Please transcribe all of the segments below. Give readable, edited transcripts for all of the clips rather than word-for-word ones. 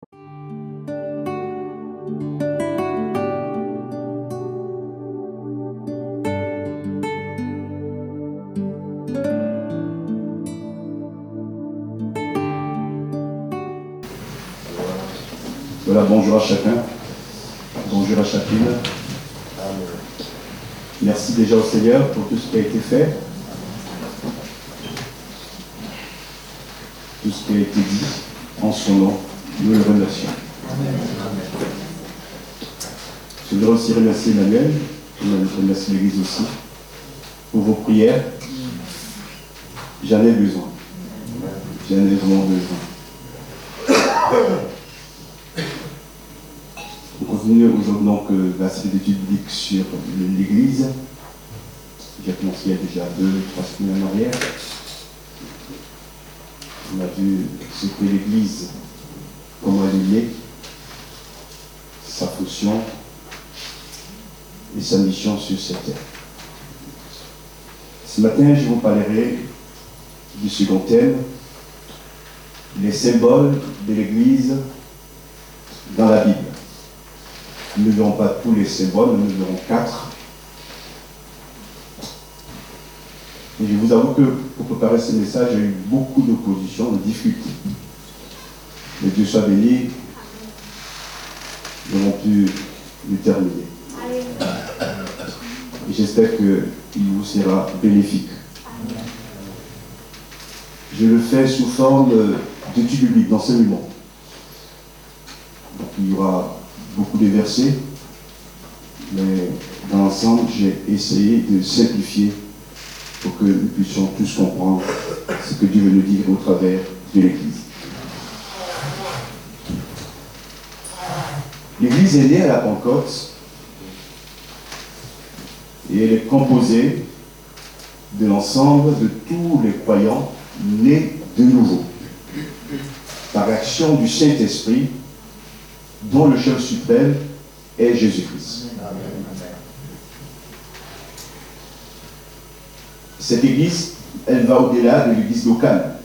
Voilà, bonjour à chacun, bonjour à chacune. Merci déjà au Seigneur pour tout ce qui a été fait, tout ce qui a été dit en son nom. Nous le remercions. Je voudrais aussi remercier Emmanuel, je remercie l'Église aussi, pour vos prières. J'en ai besoin. J'en ai vraiment besoin. On continue aujourd'hui donc la série d'études bibliques sur l'Église. J'ai commencé il y a déjà 2-3 semaines en arrière. On a vu ce que l'Église, comment elle est, sa fonction et sa mission sur cette terre. Ce matin, je vous parlerai du second thème, les symboles de l'Église dans la Bible. Nous ne verrons pas tous les symboles, nous verrons 4. Et je vous avoue que pour préparer ce message, j'ai eu beaucoup d'opposition, de difficultés. Mais Dieu soit béni, nous avons pu le terminer. Et j'espère qu'il vous sera bénéfique. Je le fais sous forme d'études bibliques, d'enseignement. Donc il y aura beaucoup de versets, mais dans l'ensemble, j'ai essayé de simplifier pour que nous puissions tous comprendre ce que Dieu veut nous dire au travers de l'Église. L'Église est née à la Pentecôte et elle est composée de l'ensemble de tous les croyants nés de nouveau par l'action du Saint-Esprit dont le chef suprême est Jésus-Christ. Cette Église, elle va au-delà de l'Église locale.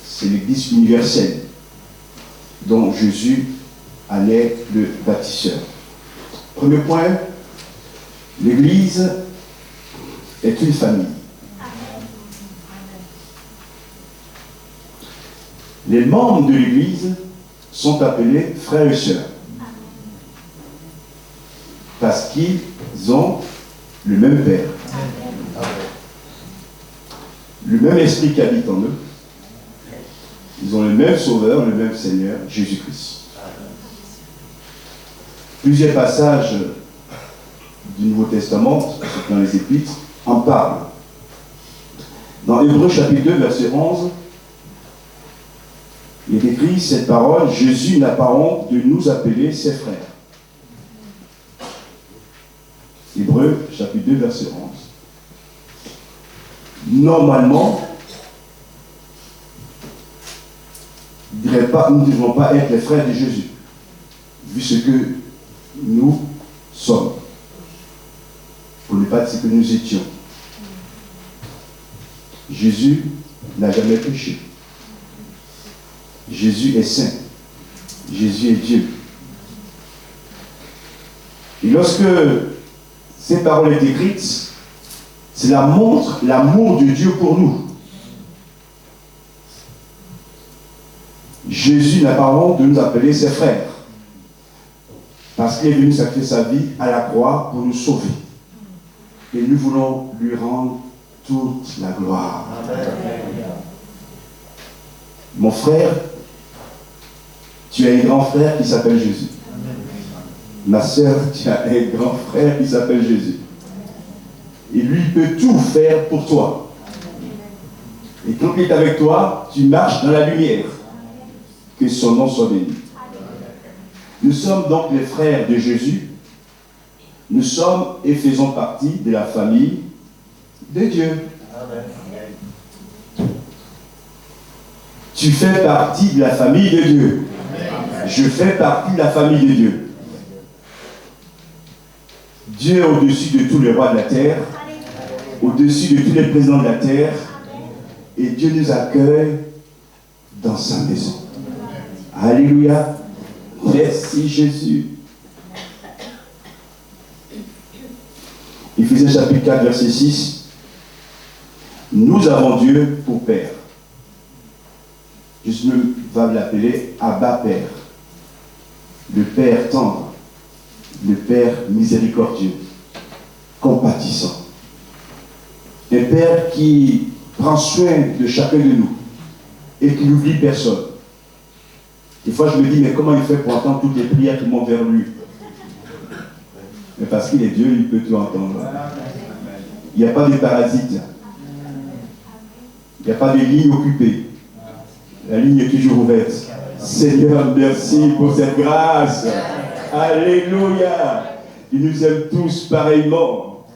C'est l'Église universelle dont Jésus en est le bâtisseur. Premier point, l'Église est une famille. Les membres de l'Église sont appelés frères et sœurs parce qu'ils ont le même Père, le même esprit qui habite en eux. Ils ont le même Sauveur, le même Seigneur, Jésus-Christ. Plusieurs passages du Nouveau Testament, dans les Épîtres, en parlent. Dans Hébreux chapitre 2, verset 11, il est écrit cette parole: Jésus n'a pas honte de nous appeler ses frères. Hébreux chapitre 2, verset 11. Normalement, nous ne devons pas être les frères de Jésus, vu ce que nous sommes, pour ne pas dire ce que nous étions. Jésus n'a jamais péché. Jésus est saint. Jésus est Dieu. Et lorsque ces paroles sont écrites, cela montre l'amour de Dieu pour nous. Jésus n'a pas honte de nous appeler ses frères, parce qu'il est venu sacrifier sa vie à la croix pour nous sauver. Et nous voulons lui rendre toute la gloire. Amen. Mon frère, tu as un grand frère qui s'appelle Jésus. Amen. Ma soeur, tu as un grand frère qui s'appelle Jésus. Et lui peut tout faire pour toi. Et quand il est avec toi, tu marches dans la lumière. Que son nom soit béni. Nous sommes donc les frères de Jésus. Nous sommes et faisons partie de la famille de Dieu. Amen. Tu fais partie de la famille de Dieu. Amen. Je fais partie de la famille de Dieu. Dieu est au-dessus de tous les rois de la terre, au-dessus de tous les présidents de la terre, et Dieu nous accueille dans sa maison. Alléluia. Merci Jésus. Éphésiens chapitre 4, verset 6. Nous avons Dieu pour Père. Jésus va l'appeler Abba Père. Le Père tendre. Le Père miséricordieux. Compatissant. Un Père qui prend soin de chacun de nous et qui n'oublie personne. Des fois, je me dis, mais comment il fait pour entendre toutes les prières qui montent vers lui? Mais parce qu'il est Dieu, il peut tout entendre. Il n'y a pas de parasites. Il n'y a pas de ligne occupée. La ligne est toujours ouverte. Seigneur, merci pour cette grâce. Alléluia. Il nous aime tous pareillement.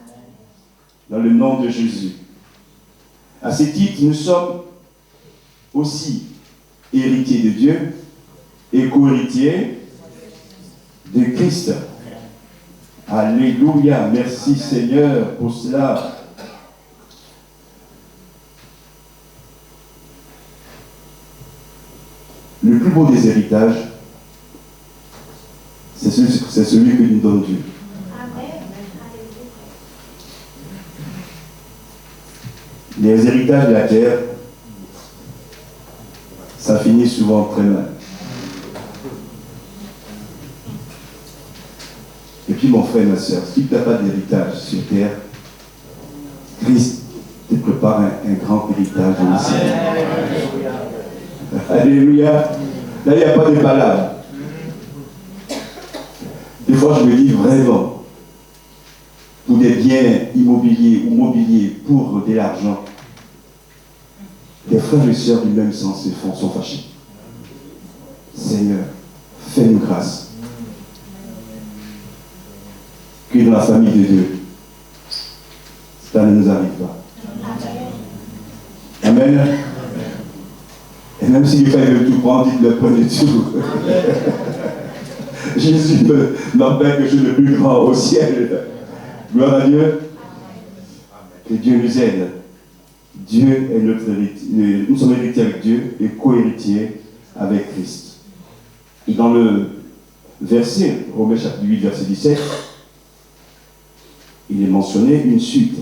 Dans le nom de Jésus. À ce titre, nous sommes aussi héritiers de Dieu et co-héritiers de Christ. Alléluia. Merci Seigneur pour cela. Le plus beau des héritages, c'est celui que nous donne Dieu. Les héritages de la terre, ça finit souvent très mal. Et puis mon frère et ma soeur, si tu n'as pas d'héritage sur terre, Christ te prépare un grand héritage au ciel. Alléluia. Là, il n'y a pas de palabres. Des fois, je me dis vraiment, pour des biens immobiliers ou mobiliers, pour de l'argent, les frères et sœurs du même sens sont fâchés. Seigneur, fais-nous grâce. Que dans la famille de Dieu, ça ne nous arrive pas. Amen. Et même si les frères veulent tout prendre, dites-le, prenez tout. Jésus n'empêche que je suis le plus grand au ciel. Gloire à Dieu. Que Dieu nous aide. Dieu est notre héritier. Nous sommes héritiers avec Dieu et co-héritiers avec Christ. Et dans le verset, Romains chapitre 8, verset 17, il est mentionné une suite.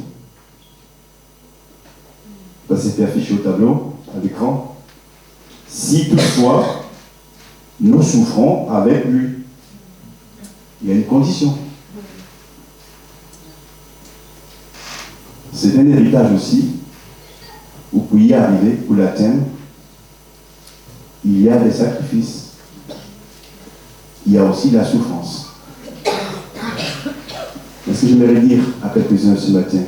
Ça c'était affiché au tableau, à l'écran. Si toutefois, nous souffrons avec lui. Il y a une condition. C'est un héritage aussi, où pour y arriver, pour l'atteindre, il y a des sacrifices. Il y a aussi la souffrance. Est-ce que j'aimerais dire à quelques-uns ce matin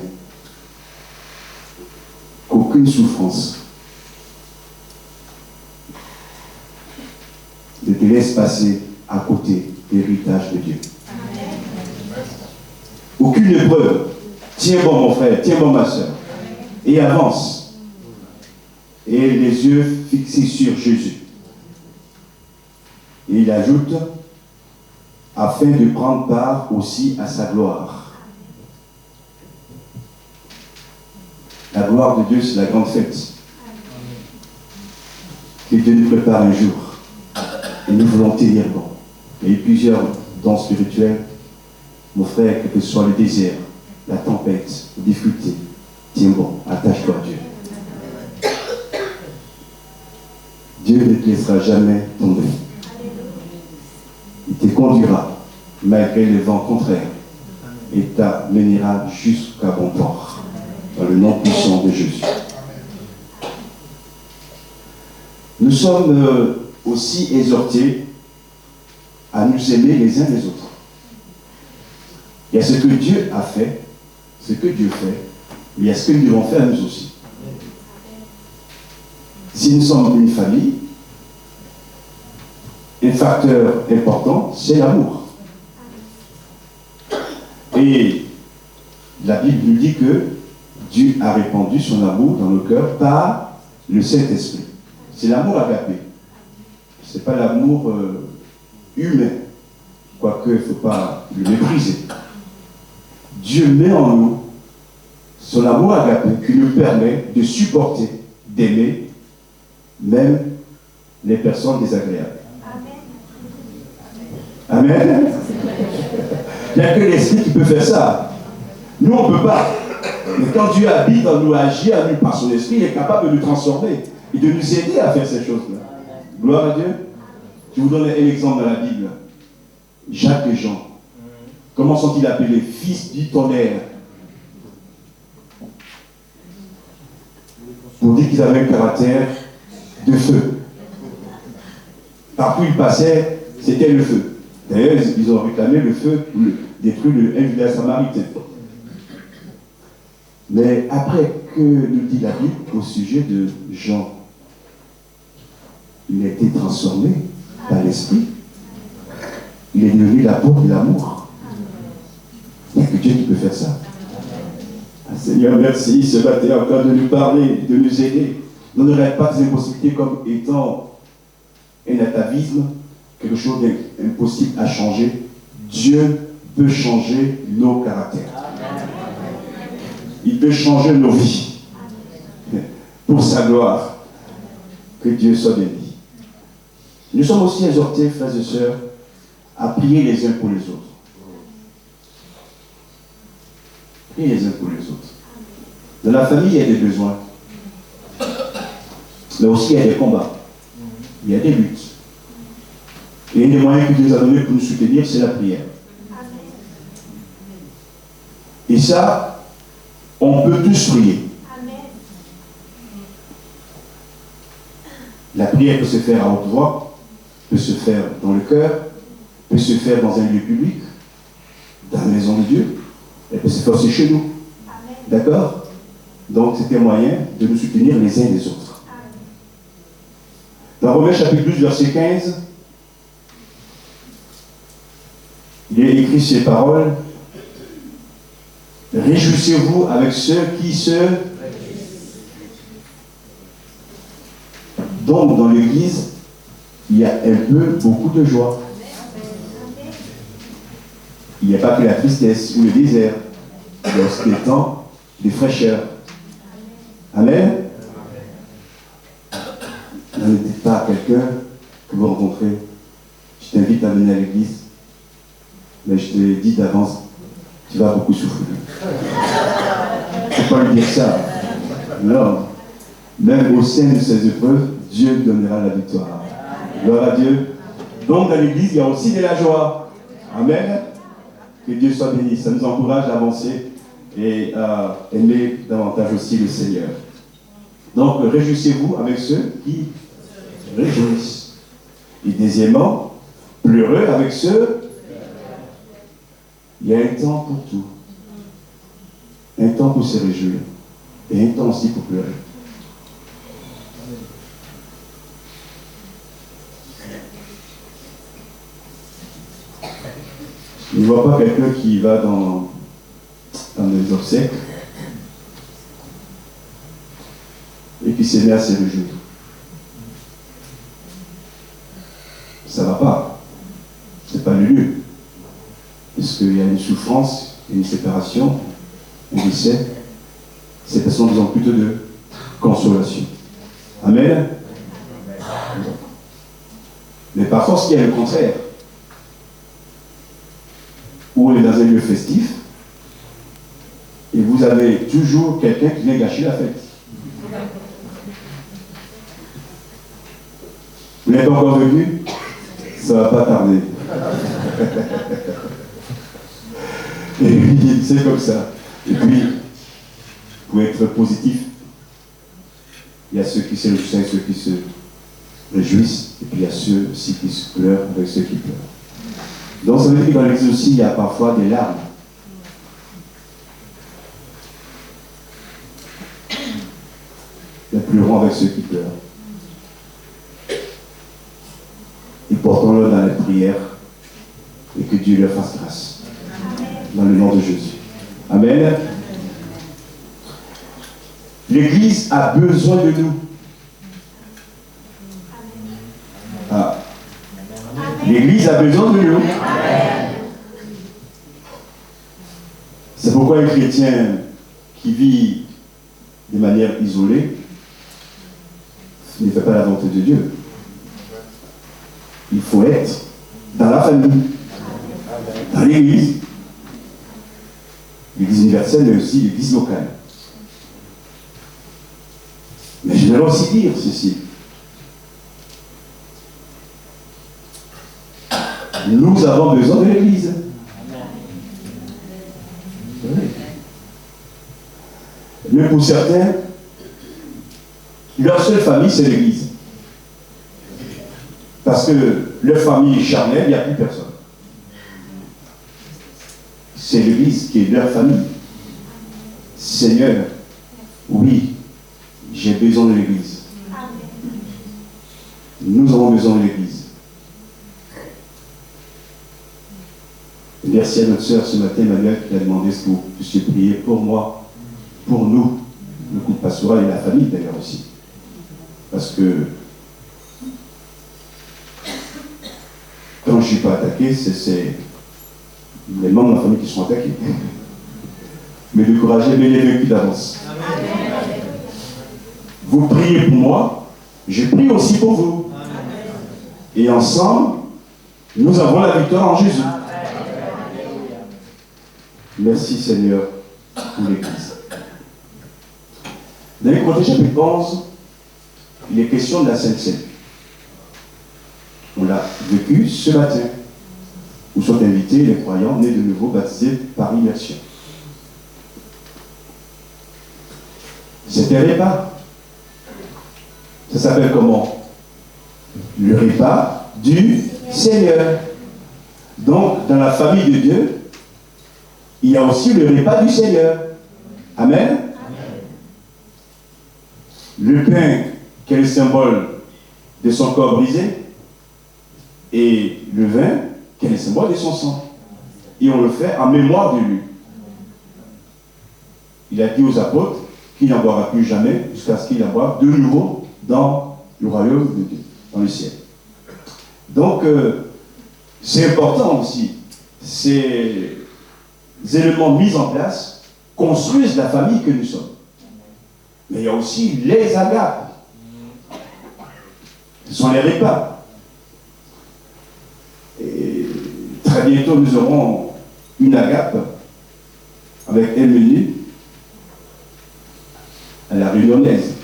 qu'aucune souffrance ne te laisse passer à côté de l'héritage de Dieu. Aucune épreuve. Tiens bon mon frère, tiens bon ma soeur. Et avance. Et les yeux fixés sur Jésus. Et il ajoute, afin de prendre part aussi à sa gloire. La gloire de Dieu, c'est la grande fête. Que Dieu nous prépare un jour. Et nous voulons tenir bon. Il y a eu plusieurs dons spirituels. Mon frère, que ce soit le désert, la tempête, les difficultés, tiens bon, attache-toi à Dieu. Dieu ne te laissera jamais tomber. Il te conduira malgré les vents contraires et t'amènera jusqu'à bon port. Dans le nom puissant de Jésus. Nous sommes aussi exhortés à nous aimer les uns les autres. Il y a ce que Dieu a fait, ce que Dieu fait, mais il y a ce que nous devons faire nous aussi. Si nous sommes une famille, un facteur important, c'est l'amour. Et la Bible nous dit que Dieu a répandu son amour dans nos cœurs par le Saint-Esprit. C'est l'amour agapé. Ce n'est pas l'amour humain, quoique il ne faut pas le mépriser. Dieu met en nous son amour agapé qui nous permet de supporter, d'aimer même les personnes désagréables. Amen. Il n'y a que l'Esprit qui peut faire ça. Nous, on ne peut pas. Mais quand Dieu habite en nous, agit à nous par son Esprit, il est capable de nous transformer et de nous aider à faire ces choses-là. Gloire à Dieu. Je vous donne un exemple dans la Bible. Jacques et Jean. Comment sont-ils appelés? Fils du tonnerre. Pour dire qu'ils avaient un caractère de feu. Partout où ils passaient, c'était le feu. D'ailleurs, ils ont réclamé le feu pour détruire un village samaritain. Mais après, que nous dit la Bible au sujet de Jean? Il a été transformé par l'Esprit. Il est devenu l'apôtre de l'amour. Il n'y a que Dieu qui peut faire ça. Ah, Seigneur, merci ce matin encore de nous parler, de nous aider. On ne regarde pas ces impossibilités comme étant un atavisme, quelque chose d'impossible à changer. Dieu peut changer nos caractères. Il peut changer nos vies. Pour sa gloire. Que Dieu soit béni. Nous sommes aussi exhortés, frères et sœurs, à prier les uns pour les autres. Prier les uns pour les autres. Dans la famille, il y a des besoins. Mais aussi, il y a des combats. Il y a des luttes. Et un des moyens que Dieu nous a donné pour nous soutenir, c'est la prière. Et ça, on peut tous prier. La prière peut se faire à haute voix, peut se faire dans le cœur, peut se faire dans un lieu public, dans la maison de Dieu, elle peut se faire aussi chez nous. D'accord? Donc c'est un moyen de nous soutenir les uns les autres. Dans Romains chapitre 12, verset 15, il est écrit ces paroles: réjouissez-vous avec ceux qui se... Donc dans l'église, il y a un peu beaucoup de joie. Il n'y a pas que la tristesse ou le désert. Il y a aussi des temps de fraîcheur. Amen. N'hésitez pas à quelqu'un que vous rencontrez. Je t'invite à venir à l'église. Mais je te dis d'avance, tu vas beaucoup souffrir. Il ne faut pas lui dire ça. Non. Même au sein de ces épreuves, Dieu donnera la victoire. Gloire à Dieu. Donc dans l'église, il y a aussi de la joie. Amen. Que Dieu soit béni. Ça nous encourage à avancer et à aimer davantage aussi le Seigneur. Donc réjouissez-vous avec ceux qui réjouissent. Et deuxièmement, pleureux avec ceux. Il y a un temps pour tout. Un temps pour se réjouir. Et un temps aussi pour pleurer. Je ne vois pas quelqu'un qui va dans les obsèques et qui s'est mis à se réjouir. Ça ne va pas. Ce n'est pas le lieu. Parce qu'il y a une souffrance, une séparation, un décès. Ces personnes ont besoin plutôt de consolation. Amen. Mais par force, il y a le contraire. Où on est dans un lieu festif, et vous avez toujours quelqu'un qui vient gâcher la fête. Vous n'êtes pas encore venu? Ça ne va pas tarder. Et puis, c'est comme ça. Et puis, pour être positif, il y a ceux qui se réjouissent et ceux qui se réjouissent, et puis il y a ceux aussi qui se pleurent avec ceux qui pleurent. Donc ça veut dire que dans l'église aussi, il y a parfois des larmes. Mais pleurons avec ceux qui pleurent. Et portons-le dans les prières et que Dieu leur fasse grâce. Dans le nom de Jésus. Amen. L'église a besoin de nous. Ah. L'église a besoin de nous. C'est pourquoi un chrétien qui vit de manière isolée ne fait pas la volonté de Dieu. Il faut être dans la famille. dans l'Église. L'Église universelle, mais aussi l'Église locale. Mais je voudrais aussi dire ceci. Nous avons besoin de l'Église. Mais pour certains, leur seule famille, c'est l'Église. Parce que leur famille est charnelle, il n'y a plus personne. C'est l'Église qui est leur famille. Seigneur, oui, j'ai besoin de l'Église. Nous avons besoin de l'Église. Merci à notre sœur ce matin, Emmanuel, qui a demandé ce que vous puissiez prier pour moi, pour nous, le groupe pastoral et la famille d'ailleurs aussi. Parce que quand je ne suis pas attaqué, c'est les membres de ma famille qui sont attaqués. Mais découragez, mais les vécus d'avance. Vous priez pour moi, je prie aussi pour vous. Et ensemble, nous avons la victoire en Jésus. Merci Seigneur pour l'Église. Dans les Corinthiens chapitre 11, il est question de la Sainte Seine. On l'a vécu ce matin, où sont invités les croyants nés de nouveau, baptisés par immersion. C'est un repas. Ça s'appelle comment? Le repas du Seigneur. Donc, dans la famille de Dieu, il y a aussi le repas du Seigneur. Amen. Le pain, qui est le symbole de son corps brisé, et le vin, qui est le symbole de son sang. Et on le fait en mémoire de lui. Il a dit aux apôtres qu'il n'en boira plus jamais jusqu'à ce qu'il en boive de nouveau dans le royaume de Dieu, dans le ciel. Donc, c'est important aussi. Ces éléments mis en place construisent la famille que nous sommes. Mais il y a aussi les agapes. Ce sont les repas. Et très bientôt, nous aurons une agape avec un menu à la réunionnaise.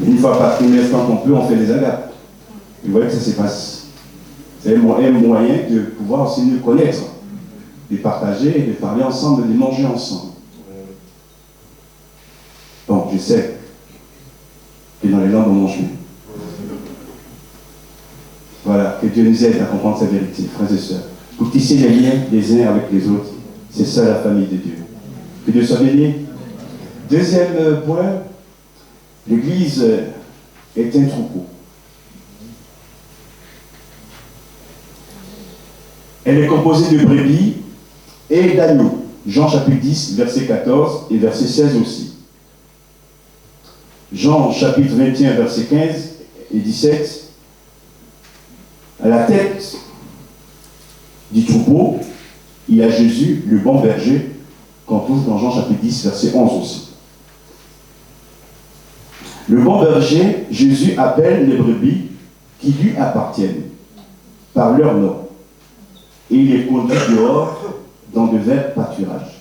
Une fois par trimestre, quand on peut, on fait des agapes. Vous voyez que ça se passe. C'est un moyen de pouvoir aussi nous connaître, de partager, de parler ensemble, de manger ensemble. Donc, je sais que dans les langues, on mange mieux. Voilà, que Dieu nous aide à comprendre sa vérité, frères et sœurs. Pour tisser les liens les uns avec les autres, c'est ça la famille de Dieu. Que Dieu soit béni. Deuxième point, l'Église est un troupeau. Elle est composée de brebis et d'agneaux. Jean chapitre 10, verset 14 et verset 16 aussi. Jean chapitre 21, verset 15 et 17. À la tête du troupeau, il y a Jésus, le bon berger, qu'on trouve dans Jean chapitre 10, verset 11 aussi. Le bon berger, Jésus appelle les brebis qui lui appartiennent par leur nom. Et il les conduit dehors dans de verts pâturages.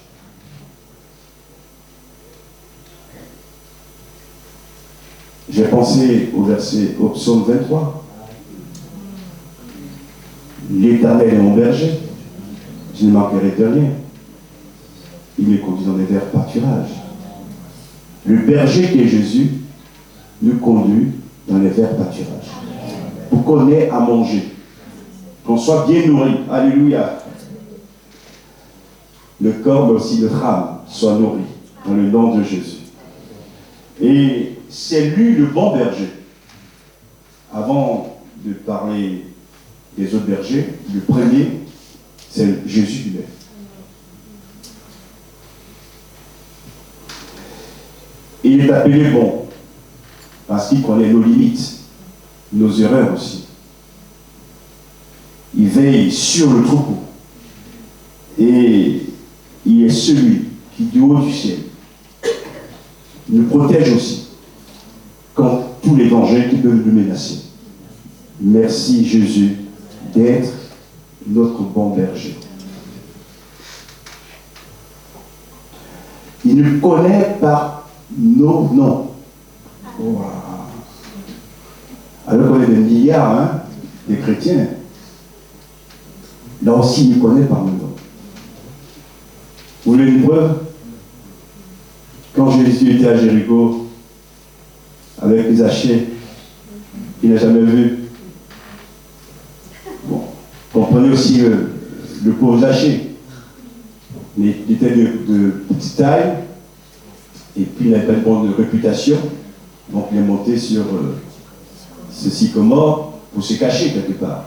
J'ai pensé au psaume 23. L'Éternel est mon berger, je ne manquerai de rien. Il me conduit dans des verts pâturages. Le berger qui est Jésus nous conduit dans les verts pâturages. Pour qu'on ait à manger, qu'on soit bien nourri. Alléluia. Le corps, mais aussi notre âme, soit nourri dans le nom de Jésus. Et c'est lui le bon berger. Avant de parler des autres bergers, le premier, c'est Jésus lui-même. Il est appelé bon, parce qu'il connaît nos limites, nos erreurs aussi. Il veille sur le troupeau. Et il est celui qui, du haut du ciel, nous protège aussi contre tous les dangers qui peuvent nous menacer. Merci Jésus d'être notre bon berger. Il nous connaît par nos noms. Wow. Alors qu'on est des milliards, des chrétiens. Là aussi, il nous connaît par nos noms. Vous voulez une preuve? Quand Jésus était à Jéricho, avec les Zachée, il n'a jamais vu. Bon, comprenez aussi le pauvre Zachée. Il était de petite taille, et puis il n'avait pas une bonne réputation, donc il est monté sur ce sycomore pour se cacher quelque part.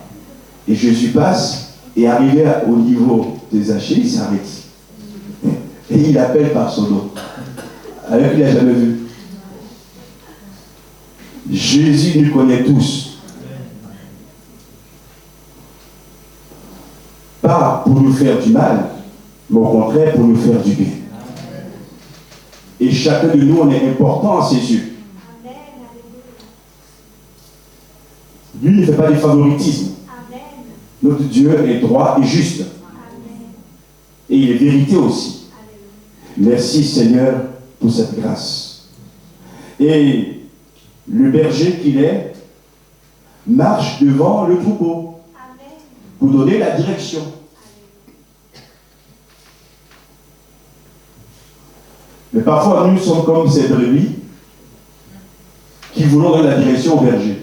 Et Jésus passe, et arrivé au niveau des Zachée, il s'arrête. Et il appelle par son nom, alors qu'il n'a jamais vu. Jésus nous connaît tous. Pas pour nous faire du mal, mais au contraire pour nous faire du bien. Et chacun de nous, on est important à ses yeux. Lui ne fait pas de favoritisme. Notre Dieu est droit et juste. Et il est vérité aussi. Merci Seigneur pour cette grâce. Et le berger qu'il est marche devant le troupeau pour donner la direction. Mais parfois, nous sommes comme ces brebis qui voulons donner la direction au berger.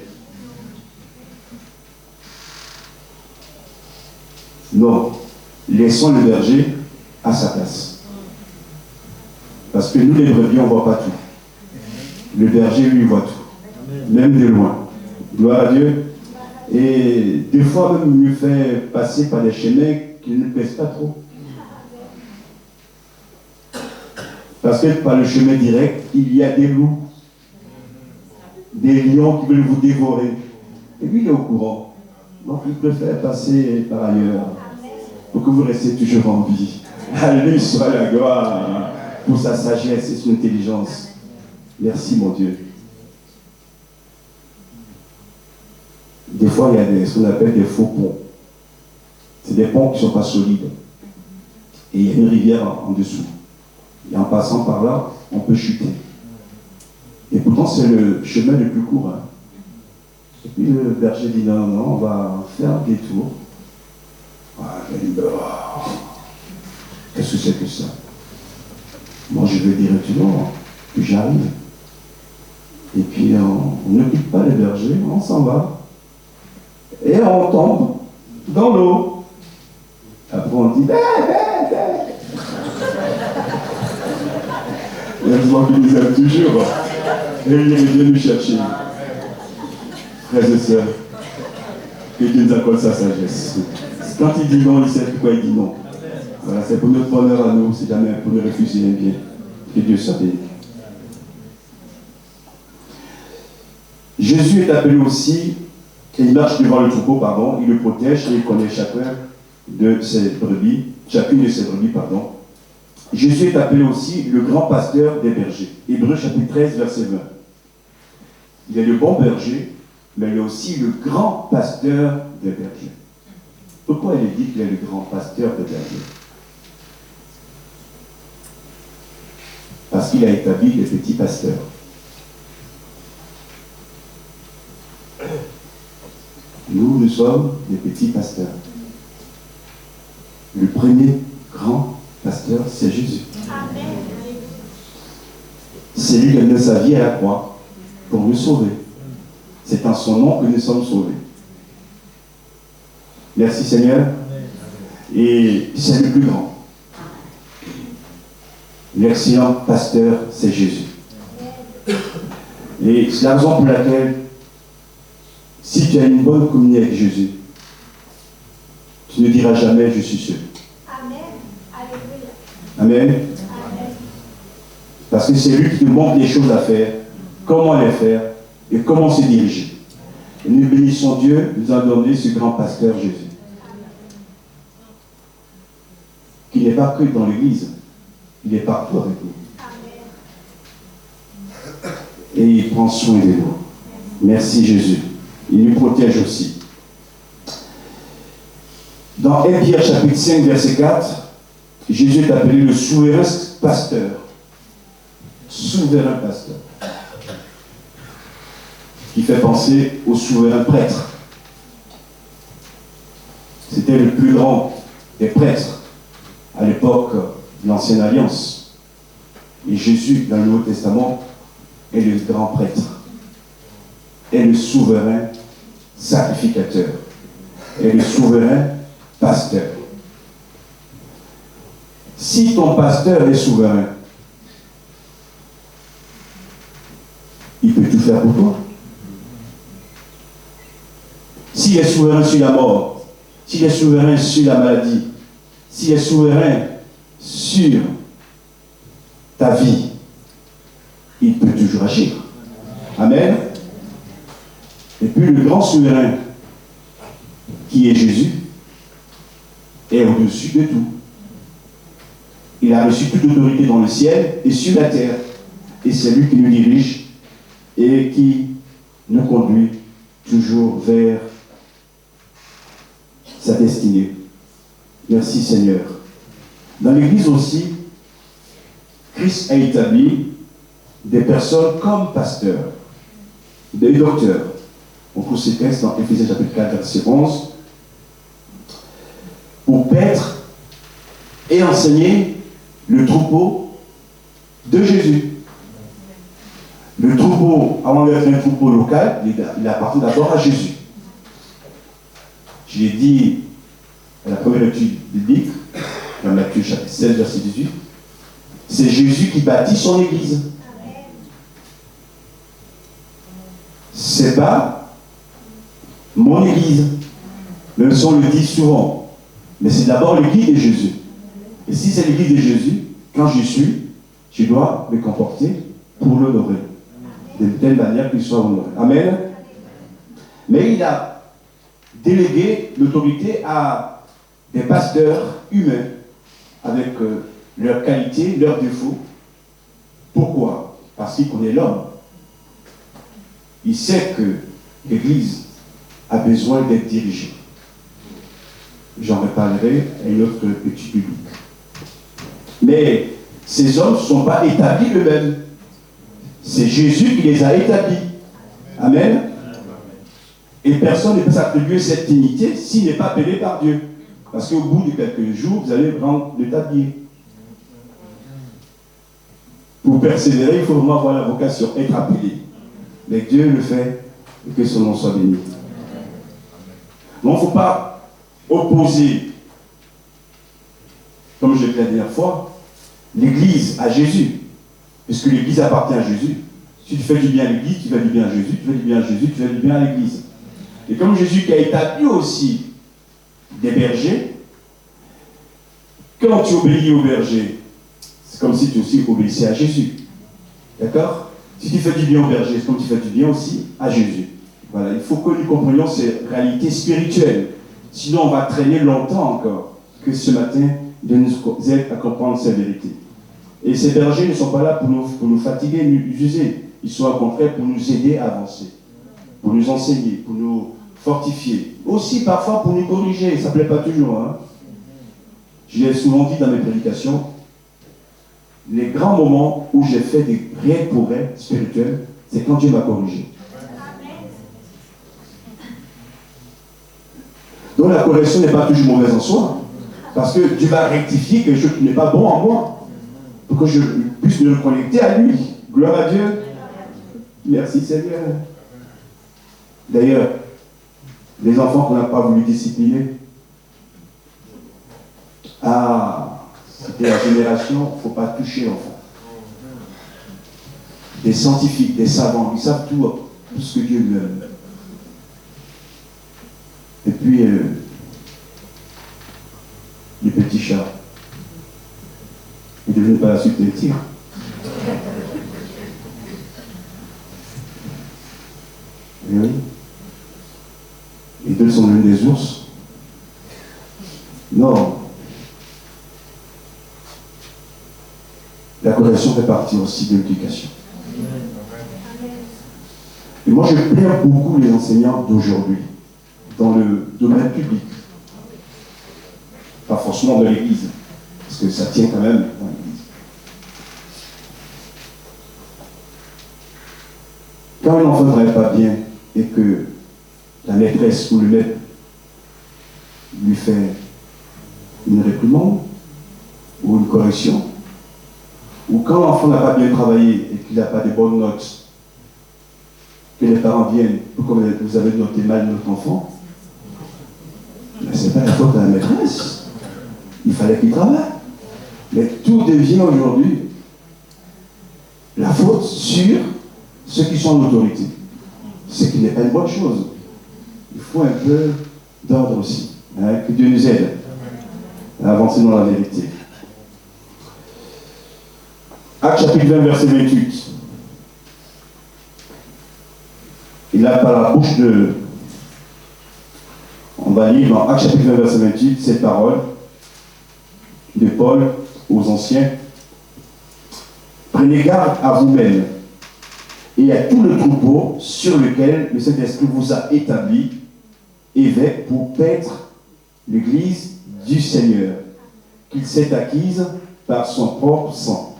Non, laissons le berger à sa place. Parce que nous, les brebis, on ne voit pas tout. Le berger, lui, voit tout. Même de loin. Gloire à Dieu. Et des fois, même, il nous fait passer par des chemins qui ne plaisent pas trop. Parce que par le chemin direct, il y a des loups, des lions qui veulent vous dévorer. Et lui, il est au courant. Donc, il préfère passer par ailleurs pour que vous restiez toujours en vie. À lui soit la gloire pour sa sagesse et son intelligence. Merci, mon Dieu. Des fois, il y a ce qu'on appelle des faux ponts. C'est des ponts qui ne sont pas solides. Et il y a une rivière en dessous. Et en passant par là, on peut chuter. Et pourtant, c'est le chemin le plus court. Et puis le berger dit non, non, on va faire un détour. Qu'est-ce que c'est que ça? Moi, je vais directement, puis j'arrive. Et puis, on n'occupe pas les bergers, on s'en va. Et on tombe dans l'eau. Après, on dit, bé, bé, bé. Heureusement qu'il nous aime toujours. Et il vient nous chercher. Frères et sœurs, que Dieu nous accorde sa sagesse. Quand il dit non, il sait pourquoi il dit non. Voilà, c'est pour notre bonheur à nous, c'est jamais pour nous refuser un bien. Que Dieu soit béni. Jésus est appelé aussi, et il marche devant le troupeau, pardon, il le protège et il connaît chacune de ses brebis. Jésus est appelé aussi le grand pasteur des bergers. Hébreux chapitre 13, verset 20. Il est le bon berger, mais il est aussi le grand pasteur des bergers. Pourquoi il est dit qu'il est le grand pasteur des bergers? Parce qu'il a établi des petits pasteurs. Nous sommes des petits pasteurs. Le premier grand pasteur, c'est Jésus. Amen. C'est lui qui a donné sa vie à la croix pour nous sauver. C'est en son nom que nous sommes sauvés. Merci Seigneur. Amen. Et c'est le plus grand. L'excellent pasteur, c'est Jésus. Et c'est la raison pour laquelle, si tu as une bonne communion avec Jésus, tu ne diras jamais je suis seul. Amen. Amen. Parce que c'est lui qui nous montre les choses à faire, comment les faire et comment se diriger. Et nous bénissons Dieu, nous a donné ce grand pasteur Jésus. Qui n'est pas que dans l'église, il est partout avec nous. Et il prend soin de nous. Merci Jésus. Il nous protège aussi. Dans 1 Pierre chapitre 5, verset 4, Jésus est appelé le souverain pasteur. Souverain pasteur. Qui fait penser au souverain prêtre. C'était le plus grand des prêtres à l'époque de l'Ancienne Alliance. Et Jésus, dans le Nouveau Testament, est le grand prêtre, est le souverain sacrificateur, est le souverain pasteur. Si ton pasteur est souverain, il peut tout faire pour toi. S'il est souverain sur la mort, s'il est souverain sur la maladie, s'il est souverain sur ta vie, il peut toujours agir. Amen. Et puis le grand souverain, qui est Jésus, est au-dessus de tout. Il a reçu toute autorité dans le ciel et sur la terre. Et c'est lui qui nous dirige et qui nous conduit toujours vers sa destinée. Merci Seigneur. Dans l'Église aussi, Christ a établi des personnes comme pasteurs, des docteurs. On trouve ces textes dans Éphésiens chapitre 4, verset 11. Pour paître et enseigner le troupeau de Jésus. Le troupeau, avant d'être un troupeau local, il appartient d'abord à Jésus. Je l'ai dit à la première étude biblique, dans Matthieu chapitre 16, verset 18. C'est Jésus qui bâtit son Église. C'est pas mon Église. Même si on le dit souvent. Mais c'est d'abord l'Église de Jésus. Et si c'est l'Église de Jésus, quand je suis, je dois me comporter pour l'honorer. De telle manière qu'il soit honoré. Amen. Mais il a délégué l'autorité à des pasteurs humains avec leurs qualités, leurs défauts. Pourquoi? Parce qu'il connaît l'homme. Il sait que l'Église a besoin d'être dirigée. J'en reparlerai à une autre étude biblique. Mais ces hommes ne sont pas établis eux-mêmes. C'est Jésus qui les a établis. Amen. Et personne ne peut s'attribuer cette dignité s'il n'est pas appelé par Dieu. Parce qu'au bout de quelques jours, vous allez rendre le tablier. Pour persévérer, il faut vraiment avoir la vocation, être appelé. Mais Dieu le fait, et que son nom soit béni. Donc il ne faut pas opposer, comme je l'ai dit la dernière fois, l'Église à Jésus. Puisque l'Église appartient à Jésus. Si tu fais du bien à l'Église, tu fais du bien à Jésus, tu fais du bien à Jésus, tu fais du bien à l'Église. Et comme Jésus qui a établi aussi des bergers, quand tu obéis aux bergers, c'est comme si tu aussi obéissais à Jésus. D'accord? Si tu fais du bien aux bergers, c'est comme tu fais du bien aussi à Jésus. Voilà, il faut que nous comprenions ces réalités spirituelles. Sinon, on va traîner longtemps encore que ce matin de nous aider à comprendre ces vérités. Et ces bergers ne sont pas là pour nous fatiguer, nous user. Ils sont au contraire pour nous aider à avancer, pour nous enseigner, pour nous fortifier. Aussi parfois pour nous corriger, ça ne plaît pas toujours. Hein? Je l'ai souvent dit dans mes prédications, les grands moments où j'ai fait des réels progrès spirituels, c'est quand Dieu m'a corrigé. Donc la correction n'est pas toujours mauvaise en soi, parce que Dieu va rectifier quelque chose qui n'est pas bon en moi, pour que je puisse me reconnecter à lui. Gloire à Dieu. Merci Seigneur. D'ailleurs, les enfants qu'on n'a pas voulu discipliner, c'était la génération, il ne faut pas toucher l'enfant. Des scientifiques, des savants, ils savent tout ce que Dieu lui aime. Et puis, les petits chats, ils ne deviennent pas la suite des tirs. Et oui. Les deux sont devenus des ours. Non. La correction fait partie aussi de l'éducation. Et moi, je plains beaucoup les enseignants d'aujourd'hui, dans le domaine public. forcément de l'Église, parce que ça tient quand même dans l'Église. Quand un enfant ne travaille pas bien et que la maîtresse ou le maître lui fait une réprimande ou une correction, ou quand l'enfant n'a pas bien travaillé et qu'il n'a pas de bonnes notes, que les parents viennent, pourquoi vous avez noté mal notre enfant, mais ce n'est pas la faute de la maîtresse. Il fallait qu'il travaille. Mais tout devient aujourd'hui la faute sur ceux qui sont en autorité. Ce qui n'est pas une bonne chose. Il faut un peu d'ordre aussi. Hein, que Dieu nous aide à avancer dans la vérité. Actes chapitre 20, verset 28. Il a par la bouche de... On va lire dans Actes chapitre 20, verset 28, ces paroles de Paul aux anciens. Prenez garde à vous-même et à tout le troupeau sur lequel le Saint-Esprit vous a établi, évêque, pour paître l'Église du Seigneur, qu'il s'est acquise par son propre sang.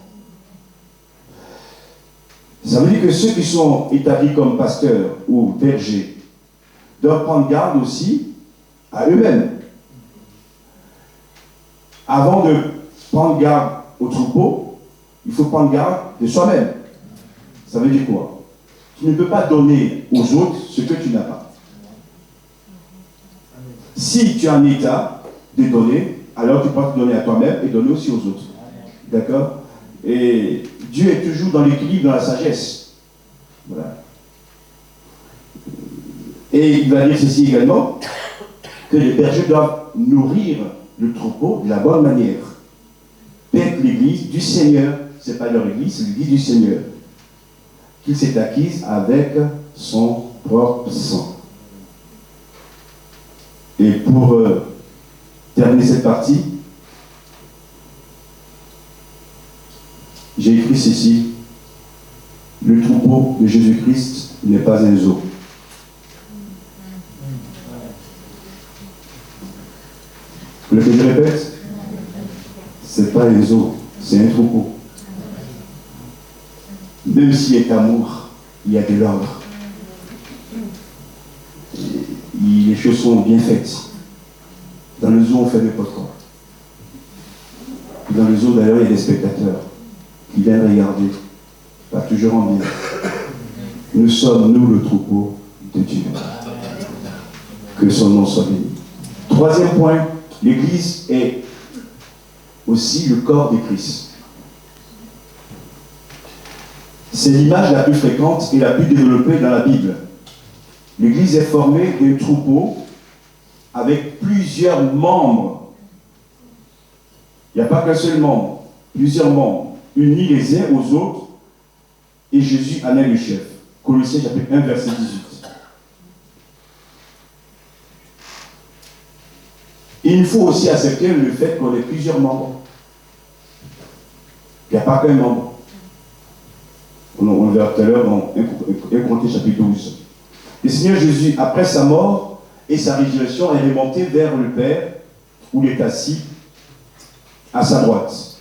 Ça veut dire que ceux qui sont établis comme pasteurs ou bergers doivent prendre garde aussi à eux-mêmes. Avant de prendre garde au troupeau, il faut prendre garde de soi-même. Ça veut dire quoi? Tu ne peux pas donner aux autres ce que tu n'as pas. Si tu es en état de donner, alors tu peux te donner à toi-même et donner aussi aux autres. D'accord? Et Dieu est toujours dans l'équilibre, dans la sagesse. Voilà. Et il va dire ceci également, que les bergers doivent nourrir le troupeau de la bonne manière. Paître l'église du Seigneur, ce n'est pas leur église, c'est l'église du Seigneur, qu'il s'est acquise avec son propre sang. Et pour terminer cette partie, j'ai écrit ceci: le troupeau de Jésus-Christ n'est pas un zoo. Vous voulez que je répète? C'est pas un zoo, c'est un troupeau. Même s'il y a amour, il y a de l'ordre. Les choses sont bien faites. Dans le zoo, on fait n'importe quoi. Dans le zoo, d'ailleurs, il y a des spectateurs qui viennent regarder, pas toujours en bien. Nous sommes, nous, le troupeau de Dieu. Que son nom soit béni. Troisième point, l'Église est aussi le corps de Christ. C'est l'image la plus fréquente et la plus développée dans la Bible. L'Église est formée d'un troupeau avec plusieurs membres. Il n'y a pas qu'un seul membre, plusieurs membres, unis les uns aux autres, et Jésus en est le chef. Colossiens chapitre 1, verset 18. Il faut aussi accepter le fait qu'on ait plusieurs membres. Il n'y a pas qu'un membre. On le verra tout à l'heure dans 1 Corinthiens chapitre 12. Le Seigneur Jésus, après sa mort et sa résurrection, est remonté vers le Père, où il est assis à sa droite.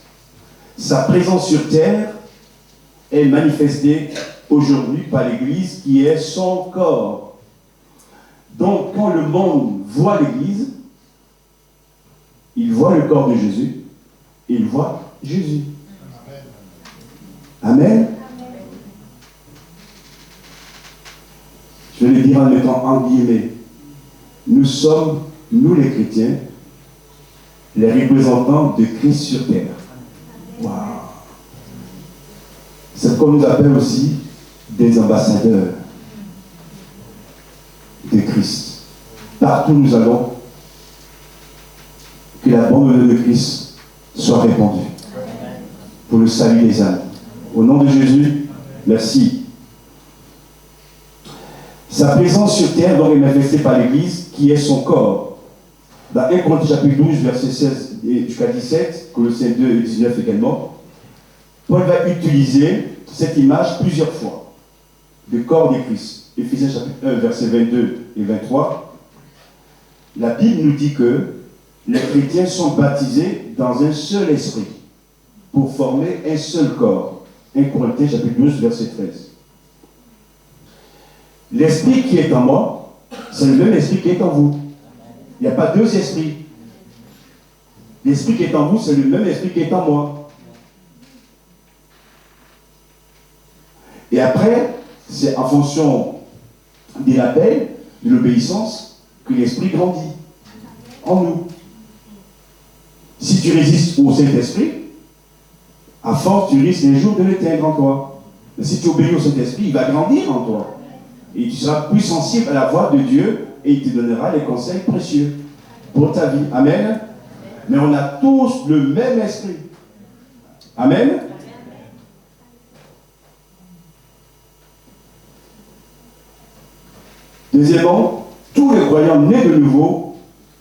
Sa présence sur terre est manifestée aujourd'hui par l'Église qui est son corps. Donc, quand le monde voit l'Église, il voit le corps de Jésus et il voit Jésus. Amen. Je vais le dire en mettant en guillemets. Nous sommes, nous les chrétiens, les représentants de Christ sur terre. Waouh! C'est ce qu'on nous appelle aussi des ambassadeurs de Christ. Partout où nous allons, que la bonne nouvelle de Christ soit répandue pour le salut des âmes. Au nom de Jésus, merci. Sa présence sur terre donc est manifestée par l'Église qui est son corps. Dans 1 Corinthiens chapitre 12, verset 16 jusqu'à 17, Colossiens 2 et 19 également, Paul va utiliser cette image plusieurs fois. Le corps de Christ. Éphésiens chapitre 1, verset 22 et 23. La Bible nous dit que les chrétiens sont baptisés dans un seul esprit pour former un seul corps. 1 Corinthiens chapitre 12, verset 13. L'esprit qui est en moi, c'est le même esprit qui est en vous. Il n'y a pas deux esprits. L'esprit qui est en vous, c'est le même esprit qui est en moi. Et après, c'est en fonction de l'appel, de l'obéissance, que l'esprit grandit en nous. Si tu résistes au Saint-Esprit, à force, tu risques un jour de l'éteindre en toi. Mais si tu obéis au Saint-Esprit, il va grandir en toi. Et tu seras plus sensible à la voix de Dieu et il te donnera les conseils précieux pour ta vie. Amen. Mais on a tous le même esprit. Amen. Deuxièmement, tous les croyants nés de nouveau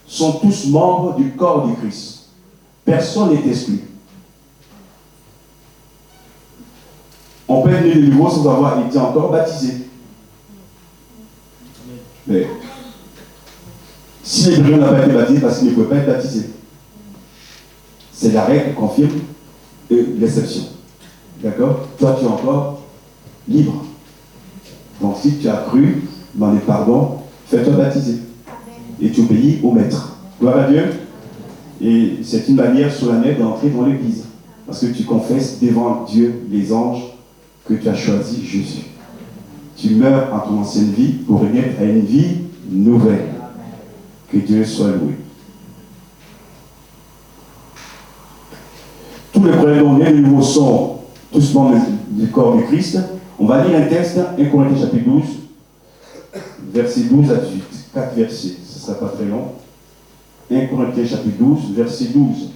sont tous membres du corps du Christ. Personne n'est exclu. On peut être né de nouveau sans avoir été encore baptisé. Mais si l'hébreu n'a pas été baptisé, parce qu'il ne pouvait pas être baptisé. C'est la règle qui confirme l'exception. D'accord? Toi, tu es encore libre. Donc, si tu as cru, dans les pardons, fais-toi baptiser. Et tu obéis au maître. Gloire à Dieu. Et c'est une manière solennelle d'entrer dans l'église. Parce que tu confesses devant Dieu, les anges, que tu as choisi Jésus. Tu meurs en ton ancienne vie pour renaître à une vie nouvelle. Que Dieu soit loué. Tous les croyants nés de nouveau sont tous membres du corps du Christ. On va lire un texte, 1 Corinthiens chapitre 12, verset 12 à 18. 4 versets, ce ne sera pas très long. 1 Corinthiens chapitre 12, verset 12.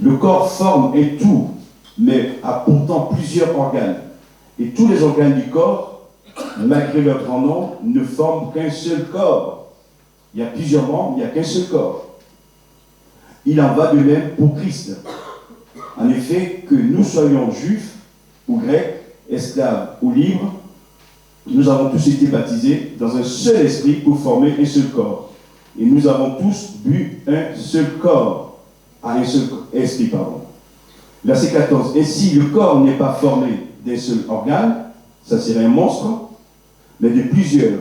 Le corps forme un tout, mais a pourtant plusieurs organes. Et tous les organes du corps, malgré leur grand nombre, ne forment qu'un seul corps. Il y a plusieurs membres, il n'y a qu'un seul corps. Il en va de même pour Christ. En effet, que nous soyons juifs ou grecs, esclaves ou libres, nous avons tous été baptisés dans un seul esprit pour former un seul corps. Et nous avons tous bu un seul corps, à un seul esprit, pardon. Verset 14. Ainsi, le corps n'est pas formé d'un seul organe, ça serait un monstre, mais de plusieurs.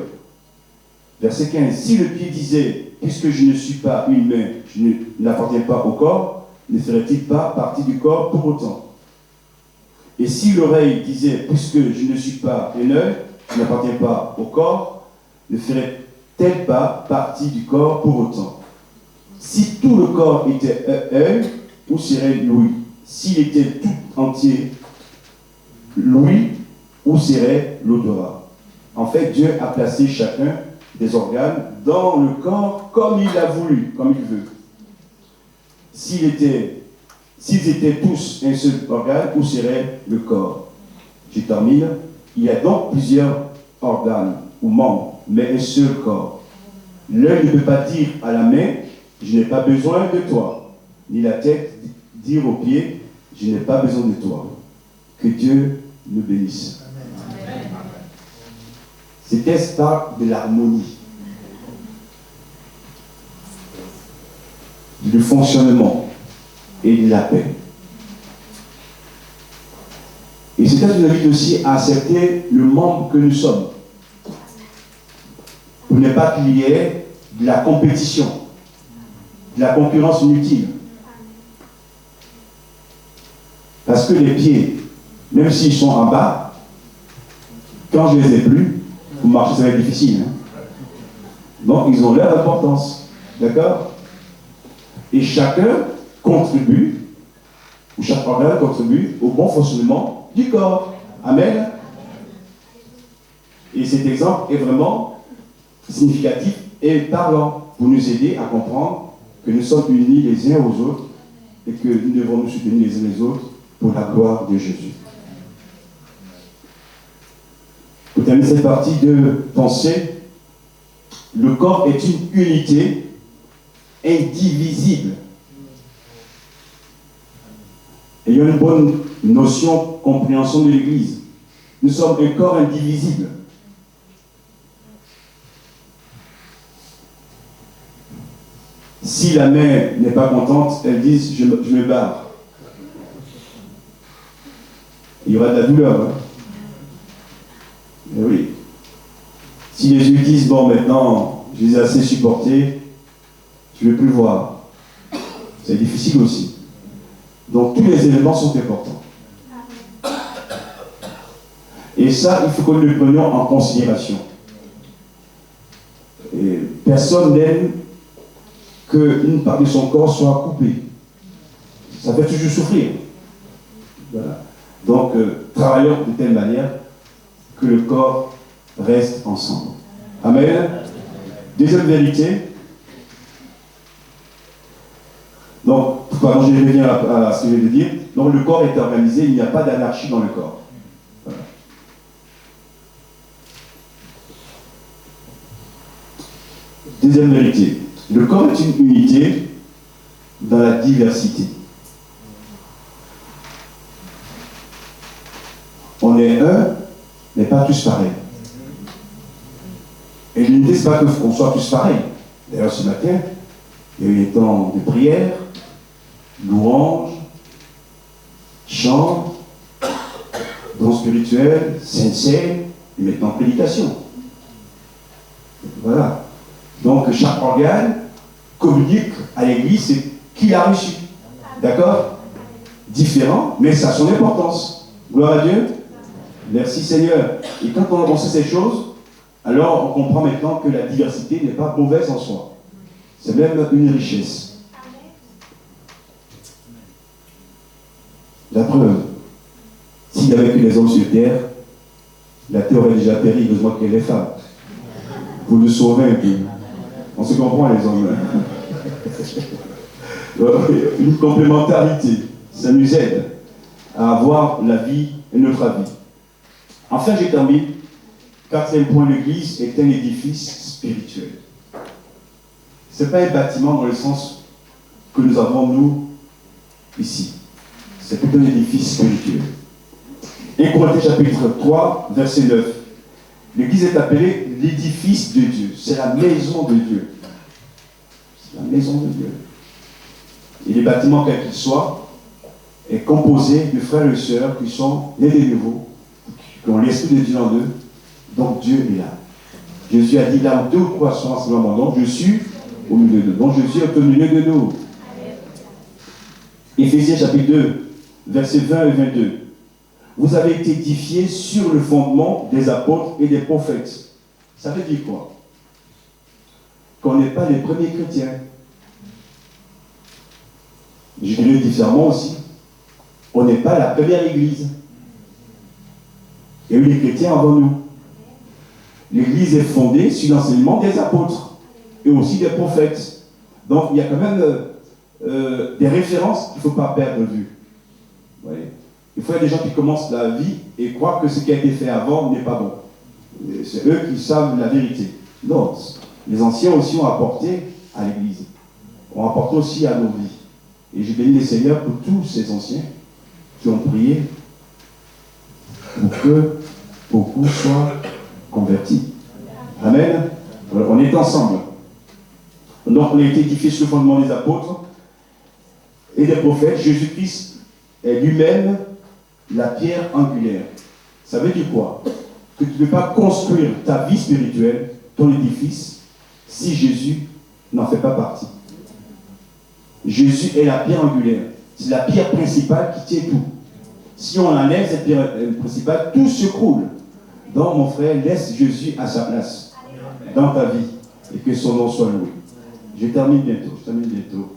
Verset 15. Si le pied disait, puisque je ne suis pas une main, je n'appartiens pas au corps, ne ferait-il pas partie du corps pour autant? Et si l'oreille disait, puisque je ne suis pas un œil, je n'appartiens pas au corps, ne ferait-elle pas partie du corps pour autant? Si tout le corps était œil, où serait l'ouïe? S'il était tout entier l'ouïe, où serait l'odorat? En fait, Dieu a placé chacun des organes dans le corps comme il a voulu, comme il veut. S'ils étaient tous un seul organe, où serait le corps? Je termine. Il y a donc plusieurs organes ou membres, mais un seul corps. L'œil ne peut pas dire à la main, je n'ai pas besoin de toi. Ni la tête dire aux pieds, je n'ai pas besoin de toi. Que Dieu nous bénisse. Ces textes parlent de l'harmonie, du fonctionnement et de la paix. Et c'est nous invite aussi à accepter le membre que nous sommes. Pour ne pas qu'il y ait de la compétition, de la concurrence inutile. Parce que les pieds, même s'ils sont en bas, quand je ne les ai plus, pour marcher, ça va être difficile. Donc, ils ont leur importance. D'accord? Et chacun contribue, ou chaque organe contribue au bon fonctionnement du corps. Amen. Et cet exemple est vraiment significatif et parlant pour nous aider à comprendre que nous sommes unis les uns aux autres et que nous devons nous soutenir les uns les autres pour la gloire de Jésus. Pour terminer cette partie de pensée, le corps est une unité indivisible. Ayons une bonne notion, compréhension de l'Église. Nous sommes un corps indivisible. Si la mère n'est pas contente, elles disent je me barre. Il y aura de la douleur. Hein? Mais oui. Si les yeux disent bon, maintenant, je les ai assez supportés, je ne veux plus voir. C'est difficile aussi. Donc tous les éléments sont importants. Et ça, il faut que nous le prenions en considération. Et personne n'aime qu'une part de son corps soit coupée. Ça fait toujours souffrir. Voilà. Donc, travaillons de telle manière que le corps reste ensemble. Amen. Deuxième vérité. Donc, pardon, je reviens à ce que je viens de dire. Donc, le corps est organisé, il n'y a pas d'anarchie dans le corps. Voilà. Deuxième vérité. Le corps est une unité dans la diversité. On est un, mais pas tous pareils. Et l'unité, ce n'est pas qu'on soit tous pareils. D'ailleurs, ce matin, il y a eu des temps de prière, louange, chant, don spirituel, sincère, et maintenant prédication. Voilà. Donc, chaque organe communique à l'Église ce qu'il a reçu. D'accord? Différent, mais ça a son importance. Gloire à Dieu. Merci Seigneur. Et quand on sait ces choses, alors on comprend maintenant que la diversité n'est pas mauvaise en soi. C'est même une richesse. La preuve, s'il n'y avait que les hommes sur terre, la terre aurait déjà péri, besoin qu'il y ait les femmes. Pour nous sauver un peu. On se comprend les hommes. Une complémentarité, ça nous aide à avoir la vie et notre vie. Enfin, j'ai terminé. Quatrième point, l'Église est un édifice spirituel. Ce n'est pas un bâtiment dans le sens que nous avons, nous, ici. C'est plutôt un édifice spirituel. 1 Corinthiens chapitre 3, verset 9. L'Église est appelée l'édifice de Dieu. C'est la maison de Dieu. C'est la maison de Dieu. Et les bâtiments, quels qu'ils soient, est composé de frères et sœurs qui sont nés de nouveau, qui ont l'Esprit de Dieu en eux. Donc Dieu est là. Jésus a dit là où deux ou trois sont ensemble en mon nom, je suis au milieu d'eux. Donc Jésus est au milieu de nous. Éphésiens chapitre 2, versets 20 et 22. Vous avez été édifiés sur le fondement des apôtres et des prophètes. Ça veut dire quoi? Qu'on n'est pas les premiers chrétiens. Je dirais différemment aussi. On n'est pas la première église. Il y a eu les chrétiens avant nous. L'église est fondée sur l'enseignement des apôtres et aussi des prophètes. Donc il y a quand même des références qu'il ne faut pas perdre de vue. Vous voyez? Il faut y avoir des gens qui commencent la vie et croient que ce qui a été fait avant n'est pas bon. C'est eux qui savent la vérité. Non, les anciens aussi ont apporté à l'église, ont apporté aussi à nos vies. Et je bénis le Seigneur pour tous ces anciens qui ont prié pour que beaucoup soient convertis. Amen. On est ensemble. Donc on a été édifiés sur le fondement des apôtres et des prophètes. Jésus-Christ est lui-même la pierre angulaire. Ça veut dire quoi? Que tu ne peux pas construire ta vie spirituelle, ton édifice, si Jésus n'en fait pas partie. Jésus est la pierre angulaire. C'est la pierre principale qui tient tout. Si on enlève cette pierre principale, tout s'écroule. Donc, mon frère, laisse Jésus à sa place dans ta vie et que son nom soit loué. Je termine bientôt.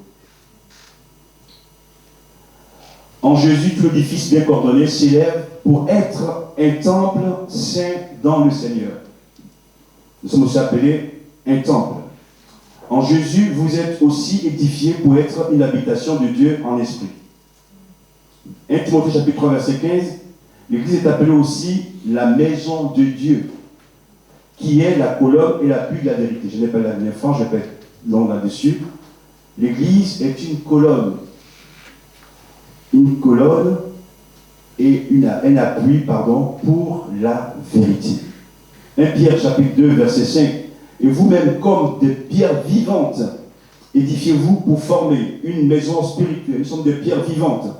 En Jésus, tout l'édifice bien coordonné s'élève pour être un temple saint dans le Seigneur. Nous sommes aussi appelés un temple. En Jésus, vous êtes aussi édifiés pour être une habitation de Dieu en esprit. 1 Timothée chapitre 3, verset 15, l'Église est appelée aussi la maison de Dieu, qui est la colonne et l'appui de la vérité. Je n'ai pas la dernière fois, je vais être long là-dessus. L'Église est une colonne et un appui, pour la vérité. 1 Pierre chapitre 2, verset 5. Et vous-même, comme des pierres vivantes, édifiez-vous pour former une maison spirituelle, nous sommes des pierres vivantes,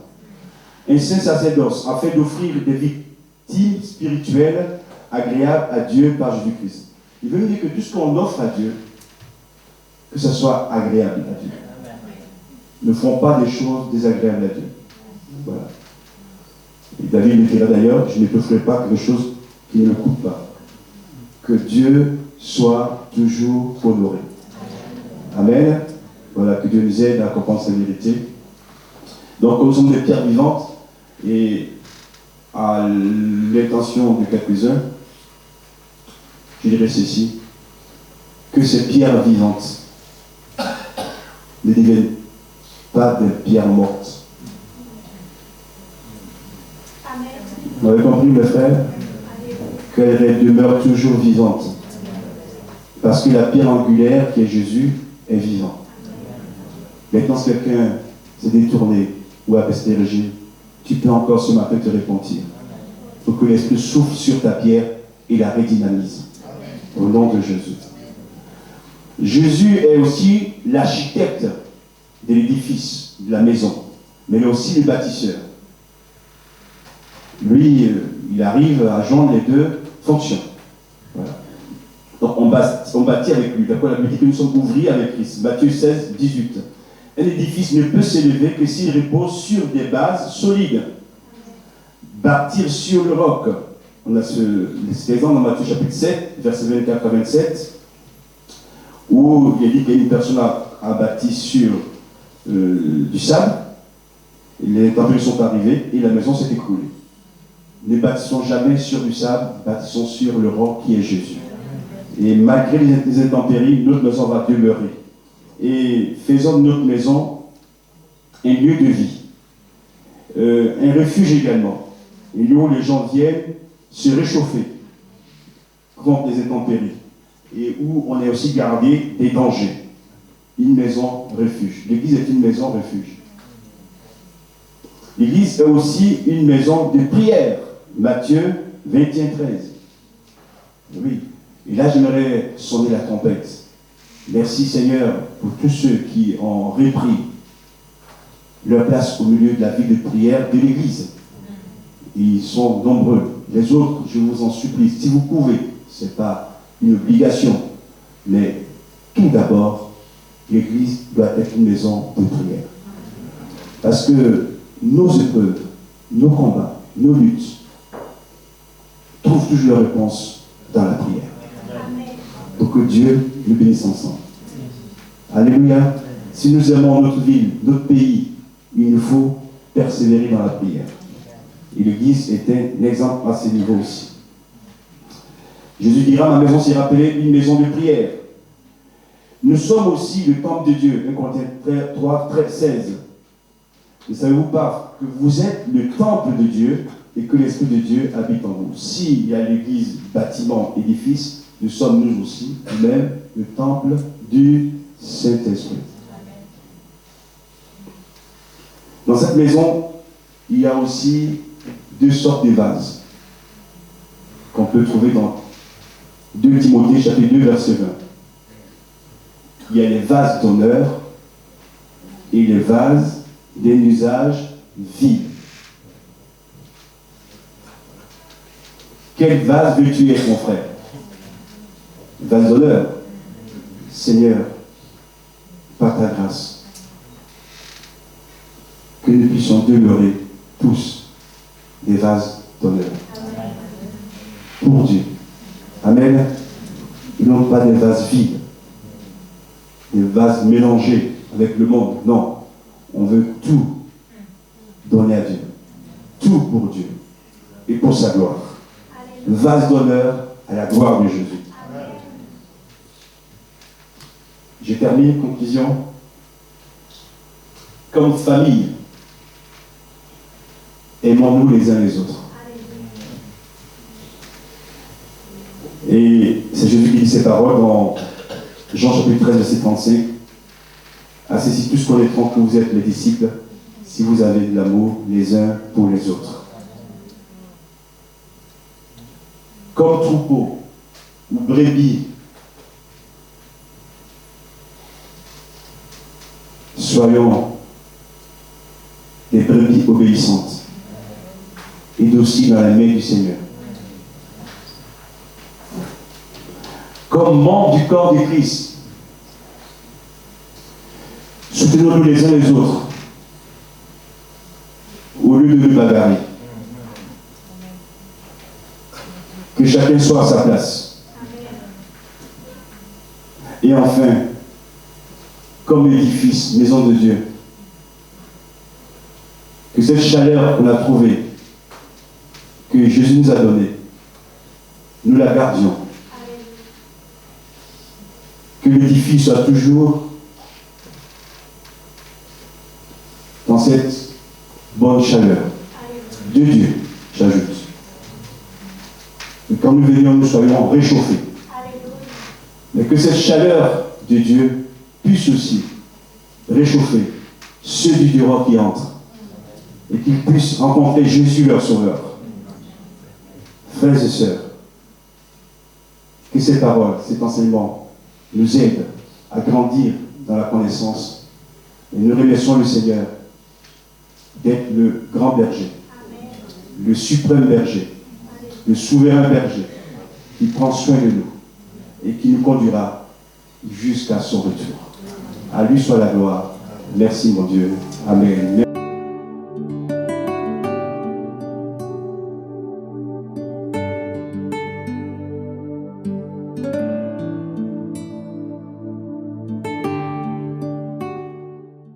un saint sacerdoce, afin d'offrir des victimes spirituelles agréables à Dieu par Jésus-Christ. Il veut nous dire que tout ce qu'on offre à Dieu, que ce soit agréable à Dieu. Ne ferons pas des choses désagréables à Dieu. Voilà. Et David écrit là d'ailleurs, je ne t'offrirai pas quelque chose qui ne me coûte pas. Que Dieu soit toujours honoré. Amen. Voilà, que Dieu nous aide à comprendre cette vérité. Donc, nous sommes des pierres vivantes, et à l'intention de quelques-uns, je dirais ceci, que ces pierres vivantes ne deviennent pas des pierres mortes. Amen. Vous avez compris, mes frères? Qu'elle demeure toujours vivante. Parce que la pierre angulaire, qui est Jésus, est vivant. Maintenant, si quelqu'un s'est détourné ou a baissé des régimes, tu peux encore ce matin te repentir. Pour que l'Esprit souffle sur ta pierre et la redynamise. Au nom de Jésus. Jésus est aussi l'architecte de l'édifice, de la maison, mais il est aussi le bâtisseur. Lui, il arrive à joindre les deux fonctions. Voilà. Donc on bâtit avec lui. D'accord, la Bible dit que nous sommes ouvriers avec Christ. Matthieu 16, 18. Un édifice ne peut s'élever que s'il repose sur des bases solides. Bâtir sur le roc. On a cet exemple dans Matthieu chapitre 7, verset 24 à 27, où il est dit qu'une personne a bâti sur du sable, les tempêtes sont arrivées et la maison s'est écroulée. Ne bâtissons jamais sur du sable, bâtissons sur le roc qui est Jésus. Et malgré les intempéries, notre maison va demeurer. Et faisons de notre maison un lieu de vie, un refuge également, un lieu où les gens viennent se réchauffer contre les intempéries et où on est aussi gardé des dangers. Une maison refuge. L'église est une maison refuge. L'église est aussi une maison de prière. Matthieu 21, 13. Oui. Et là, j'aimerais sonner la trompette. Merci Seigneur pour tous ceux qui ont repris leur place au milieu de la vie de prière de l'église. Ils sont nombreux. Les autres, je vous en supplie, si vous pouvez, ce n'est pas une obligation, mais tout d'abord, l'église doit être une maison de prière. Parce que nos épreuves, nos combats, nos luttes trouvent toujours leur réponse dans la prière. Pour que Dieu nous bénisse ensemble. Alléluia. Si nous aimons notre ville, notre pays, il nous faut persévérer dans la prière. Et l'Église est un exemple à ce niveau aussi. Jésus dira, ma maison sera appelée une maison de prière. Nous sommes aussi le temple de Dieu. 1 Corinthiens 3, 16. Ne savez-vous pas que vous êtes le temple de Dieu et que l'Esprit de Dieu habite en vous? S'il y a l'Église, bâtiment, édifice, nous sommes nous aussi, même le temple du Saint-Esprit. Dans cette maison, il y a aussi deux sortes de vases qu'on peut trouver dans 2 Timothée chapitre 2 verset 20. Il y a les vases d'honneur et les vases d'un usage vil. Quel vase veux-tu être, mon frère? Vase d'honneur. Seigneur, par ta grâce, que nous puissions demeurer tous des vases d'honneur. Pour Dieu. Amen. Et non pas des vases vides, des vases mélangés avec le monde. Non. On veut tout donner à Dieu. Tout pour Dieu. Et pour sa gloire. Vase d'honneur à la gloire de Jésus. Je termine, conclusion. Comme famille, aimons-nous les uns les autres. Et c'est Jésus qui dit ces paroles dans Jean chapitre 13, verset 35. Ainsi tous connaîtront que vous êtes mes disciples, si vous avez de l'amour les uns pour les autres. Comme troupeau ou brebis, Soyons des brebis obéissantes et dociles dans la main du Seigneur. Comme membres du corps du Christ, soutenons-nous les uns les autres au lieu de nous bagarrer. Que chacun soit à sa place. Et enfin, comme édifice, maison de Dieu, que cette chaleur qu'on a trouvée, que Jésus nous a donnée, nous la gardions. Que l'édifice soit toujours dans cette bonne chaleur de Dieu, j'ajoute. Que quand nous venions, nous soyons réchauffés. Mais que cette chaleur de Dieu puisse aussi réchauffer ceux du Dieu qui entrent et qu'ils puissent rencontrer Jésus leur sauveur. Frères et sœurs, que ces paroles, cet enseignement nous aident à grandir dans la connaissance et nous remercions le Seigneur d'être le grand berger, le suprême berger, le souverain berger qui prend soin de nous et qui nous conduira jusqu'à son retour. À lui soit la gloire. Merci mon Dieu. Amen.